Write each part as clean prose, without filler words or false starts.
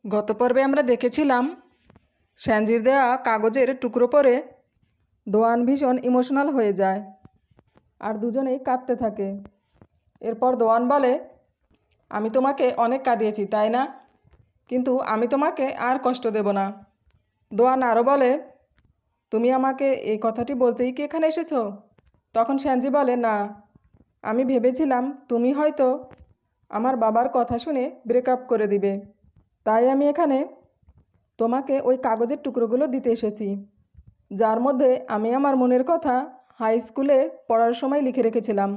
গত পর্বে আমরা দেখেছিলাম স্যানজির দেওয়া কাগজের টুকরো পরে দোয়ান ভীষণ ইমোশনাল হয়ে যায় আর দুজনেই কাঁদতে থাকে। এরপর দোয়ান বলে, আমি তোমাকে অনেক কাঁদিয়েছি তাই না, কিন্তু আমি তোমাকে আর কষ্ট দেব না। দোয়ান আরও বলে, তুমি আমাকে এই কথাটি বলতেই কি এখানে এসেছো? তখন স্যানজি বলে, না, আমি ভেবেছিলাম তুমি হয়তো আমার বাবার কথা শুনে ব্রেকআপ করে দিবে, তাই আমি এখানে তোমাকে ওই কাগজের টুকরোগুলো দিতে এসেছি, যার মধ্যে আমি আমার মনের কথা হাই স্কুলে পড়ার সময় লিখে রেখেছিলাম।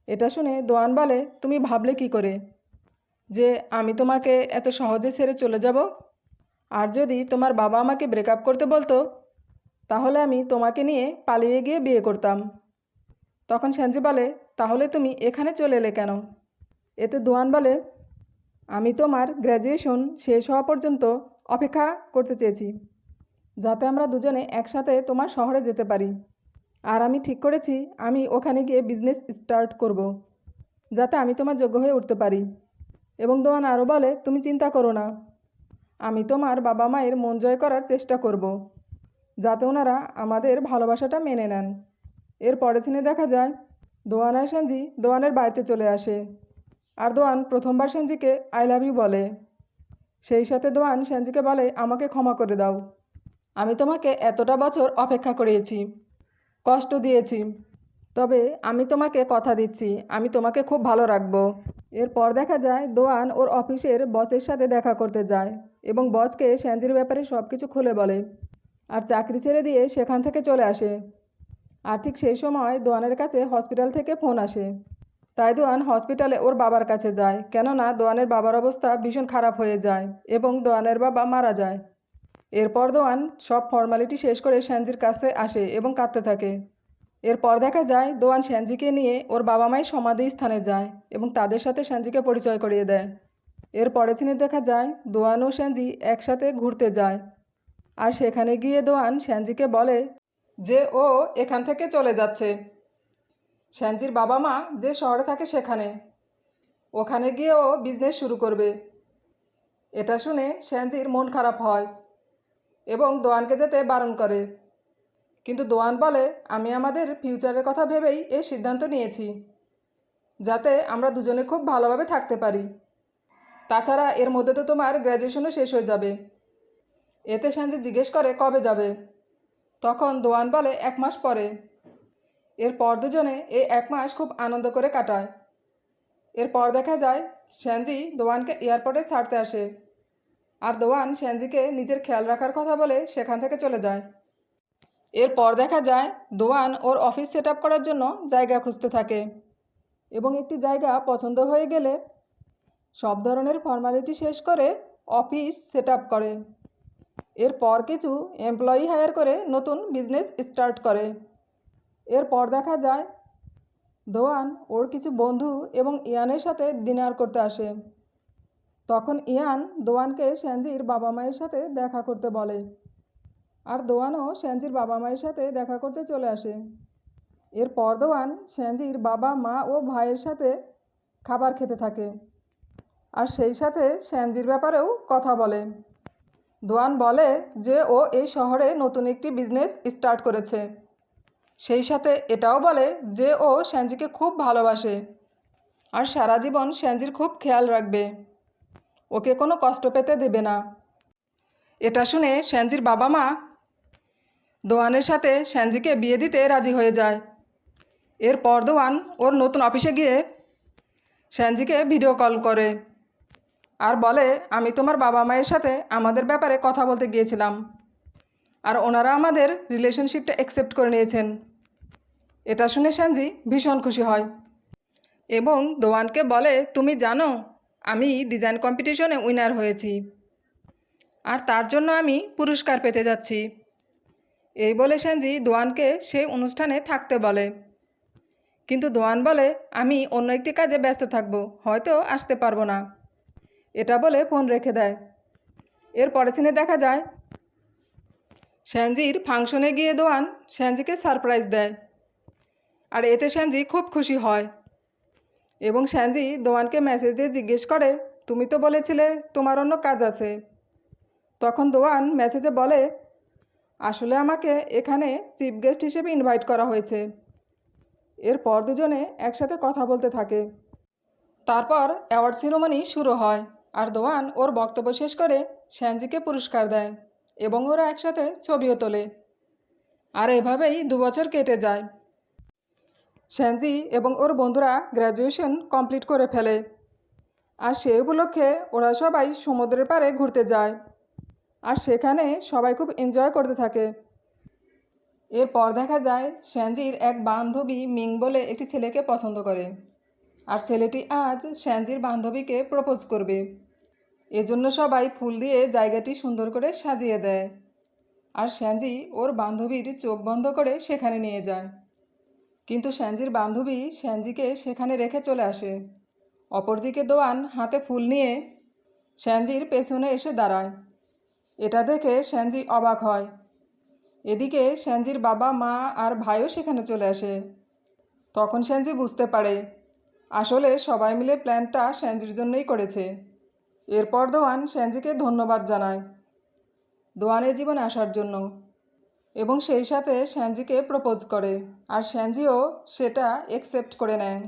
এটা শুনে দোয়ান বলে, তুমি ভাবলে কি করে যে আমি তোমাকে এত সহজে ছেড়ে চলে যাব? আর যদি তোমার বাবা আমাকে ব্রেকআপ করতে বলতো তাহলে আমি তোমাকে নিয়ে পালিয়ে গিয়ে বিয়ে করতাম। তখন স্যানজি বলে, তাহলে তুমি এখানে চলে এলে কেন? এতে দোয়ান বলে, আমি তোমার গ্র্যাজুয়েশন শেষ হওয়া পর্যন্ত অপেক্ষা করতে চেয়েছি, যাতে আমরা দুজনে একসাথে তোমার শহরে যেতে পারি। আর আমি ঠিক করেছি আমি ওখানে গিয়ে বিজনেস স্টার্ট করব, যাতে আমি তোমার যোগ্য হয়ে উঠতে পারি। এবং দোয়ান আরও বলে, তুমি চিন্তা করো না, আমি তোমার বাবা মায়ের মন জয় করার চেষ্টা করব, যাতে ওনারা আমাদের ভালোবাসাটা মেনে নেন। এর পরের সিনে দেখা যায় দোয়ান আর সঞ্জি দোয়ানের বাড়িতে চলে আসে, আর দোয়ান প্রথমবার সঞ্জিকে আই লাভ ইউ বলে। সেই সাথে দোয়ান সঞ্জিকে বলে, আমাকে ক্ষমা করে দাও, আমি তোমাকে এতটা বছর অপেক্ষা করিয়েছি, কষ্ট দিয়েছি, তবে আমি তোমাকে কথা দিচ্ছি আমি তোমাকে খুব ভালো রাখবো। এরপর দেখা যায় দোয়ান ওর অফিসের বসের সাথে দেখা করতে যায় এবং বসকে সঞ্জির ব্যাপারে সব কিছু খুলে বলে, আর চাকরি ছেড়ে দিয়ে সেখান থেকে চলে আসে। আর ঠিক সেই সময় দোয়ানের কাছে হসপিটাল থেকে ফোন আসে, তাই দোয়ান হসপিটালে ওর বাবার কাছে যায়, কেননা দোয়ানের বাবার অবস্থা ভীষণ খারাপ হয়ে যায় এবং দোয়ানের বাবা মারা যায়। এরপর দোয়ান সব ফর্মালিটি শেষ করে সঞ্জির কাছে আসে এবং কাঁদতে থাকে। এরপর দেখা যায় দোয়ান সঞ্জিকে নিয়ে ওর বাবা মায়ের সমাধি স্থানে যায় এবং তাদের সাথে সঞ্জিকে পরিচয় করিয়ে দেয়। এর পরের সিনে দেখা যায় দোয়ান ও সঞ্জি একসাথে ঘুরতে যায়, আর সেখানে গিয়ে দোয়ান সঞ্জিকে বলে যে ও এখান থেকে চলে যাচ্ছে, সঞ্জির বাবা মা যে শহরে থাকে সেখানে, ওখানে গিয়ে ও বিজনেস শুরু করবে। এটা শুনে সঞ্জির মন খারাপ হয় এবং দোয়ানকে যেতে বারণ করে, কিন্তু দোয়ান বলে, আমি আমাদের ফিউচারের কথা ভেবেই এই সিদ্ধান্ত নিয়েছি, যাতে আমরা দুজনে খুব ভালোভাবে থাকতে পারি। তাছাড়া এর মধ্যে তো তোমার গ্র্যাজুয়েশনও শেষ হয়ে যাবে। এতে সঞ্জি জিজ্ঞেস করে কবে যাবে? তখন দোয়ান বলে 1 মাস পরে। এরপর দুজনে এই 1 মাস খুব আনন্দ করে কাটায়। এরপর দেখা যায় সঞ্জি দোয়ানকে এয়ারপোর্টে ছাড়তে আসে, আর দোয়ান সঞ্জিকে নিজের খেয়াল রাখার কথা বলে সেখান থেকে চলে যায়। এরপর দেখা যায় দোয়ান ওর অফিস সেট আপ করার জন্য জায়গা খুঁজতে থাকে এবং একটি জায়গা পছন্দ হয়ে গেলে সব ধরনের ফর্মালিটি শেষ করে অফিস সেট আপ করে। এরপর কিছু এমপ্লয়ি হায়ার করে নতুন বিজনেস স্টার্ট করে। এরপর দেখা যায় দোয়ান ওর কিছু বন্ধু এবং ইয়ানের সাথে ডিনার করতে আসে। তখন ইয়ান দোয়ানকে সঞ্জির বাবা মায়ের সাথে দেখা করতে বলে, আর দোয়ানও সঞ্জির বাবা মায়ের সাথে দেখা করতে চলে আসে। এরপর দোয়ান সঞ্জির বাবা মা ও ভাইয়ের সাথে খাবার খেতে থাকে, আর সেই সাথে সঞ্জির ব্যাপারেও কথা বলে। দোয়ান বলে যে ও এই শহরে নতুন একটি বিজনেস স্টার্ট করেছে, সেই সাথে এটাও বলে যে ও সঞ্জিকে খুব ভালোবাসে আর সারা জীবন সঞ্জির খুব খেয়াল রাখবে, ওকে কোনো কষ্ট পেতে দেবে না। এটা শুনে সঞ্জির বাবা মা দোয়ানের সাথে সঞ্জিকে বিয়ে দিতে রাজি হয়ে যায়। এরপর দোয়ান ওর নতুন অফিসে গিয়ে সঞ্জিকে ভিডিও কল করে আর বলে, আমি তোমার বাবা মায়ের সাথে আমাদের ব্যাপারে কথা বলতে গিয়েছিলাম, আর ওনারা আমাদের রিলেশনশিপটা অ্যাকসেপ্ট করে নিয়েছেন। এটা শুনে সঞ্জি ভীষণ খুশি হয় এবং দোয়ানকে বলে, তুমি জানো আমি ডিজাইন কম্পিটিশনে উইনার হয়েছি, আর তার জন্য আমি পুরস্কার পেতে যাচ্ছি। এই বলে সঞ্জি দোয়ানকে সেই অনুষ্ঠানে থাকতে বলে, কিন্তু দোয়ান বলে, আমি অন্য একটি কাজে ব্যস্ত থাকবো, হয়তো আসতে পারবো না। এটা বলে ফোন রেখে দেয়। এর পরের সিনে দেখা যায় সঞ্জির ফাংশনে গিয়ে দোয়ান সঞ্জিকে সারপ্রাইজ দেয়, আর এতে সঞ্জি খুব খুশি হয় এবং সঞ্জি দোয়ানকে মেসেজ দিয়ে জিজ্ঞেস করে তুমি তো বলেছিলে তোমার অন্য কাজ আছে। তখন দোয়ান মেসেজে বলে, আসলে আমাকে এখানে চিফ গেস্ট হিসেবে ইনভাইট করা হয়েছে। এরপর দুজনে একসাথে কথা বলতে থাকে। তারপর অ্যাওয়ার্ড সেরেমনি শুরু হয়, আর দোয়ান ওর বক্তব্য শেষ করে শ্যানজিকে পুরস্কার দেয় এবং ওরা একসাথে ছবিও তোলে। আর এভাবেই 2 বছর কেটে যায়। শ্যানজি এবং ওর বন্ধুরা গ্র্যাজুয়েশন কমপ্লিট করে ফেলে, আর সেই উপলক্ষে ওরা সবাই সমুদ্রের পাড়ে ঘুরতে যায়, আর সেখানে সবাই খুব এনজয় করতে থাকে। এরপর দেখা যায় শ্যানজির এক বান্ধবী মিং বলে একটি ছেলেকে পছন্দ করে, আর ছেলেটি আজ শ্যানজির বান্ধবীকে প্রপোজ করবে। এজন্য সবাই ফুল দিয়ে জায়গাটি সুন্দর করে সাজিয়ে দেয়, আর শ্যানজি ওর বান্ধবীর চোখ বন্ধ করে সেখানে নিয়ে যায়। কিন্তু শ্যানজির বান্ধবী শ্যানজিকে সেখানে রেখে চলে আসে। অপরদিকে দোয়ান হাতে ফুল নিয়ে শ্যানজির পেছনে এসে দাঁড়ায়। এটা দেখে শ্যানজি অবাক হয়। এদিকে শ্যানজির বাবা মা আর ভাইও সেখানে চলে আসে। তখন শ্যানজি বুঝতে পারে আসলে সবাই মিলে প্ল্যানটা শ্যানজির জন্যই করেছে। এরপর দোয়ান শ্যানজিকে ধন্যবাদ জানায় দোয়ানের জীবনে আসার জন্য, এবং সেই সাথে শ্যানজিকে প্রপোজ করে, আর শ্যানজিও সেটা অ্যাকসেপ্ট করে নেয়।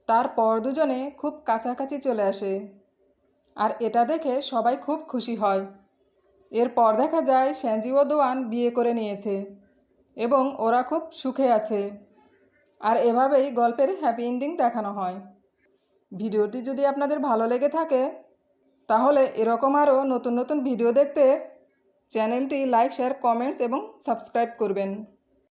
তারপর দুজনে খুব কাছাকাছি চলে আসে, আর এটা দেখে সবাই খুব খুশি হয়। এরপর দেখা যায় শ্যানজি ও দোয়ান বিয়ে করে নিয়েছে এবং ওরা খুব সুখে আছে। আর এভাবেই গল্পের হ্যাপি এন্ডিং দেখানো হয়। ভিডিওটি যদি আপনাদের ভালো লেগে থাকে তাহলে এরকম আরও নতুন নতুন ভিডিও দেখতে চ্যানেলটি লাইক, শেয়ার, কমেন্টস এবং সাবস্ক্রাইব করবেন।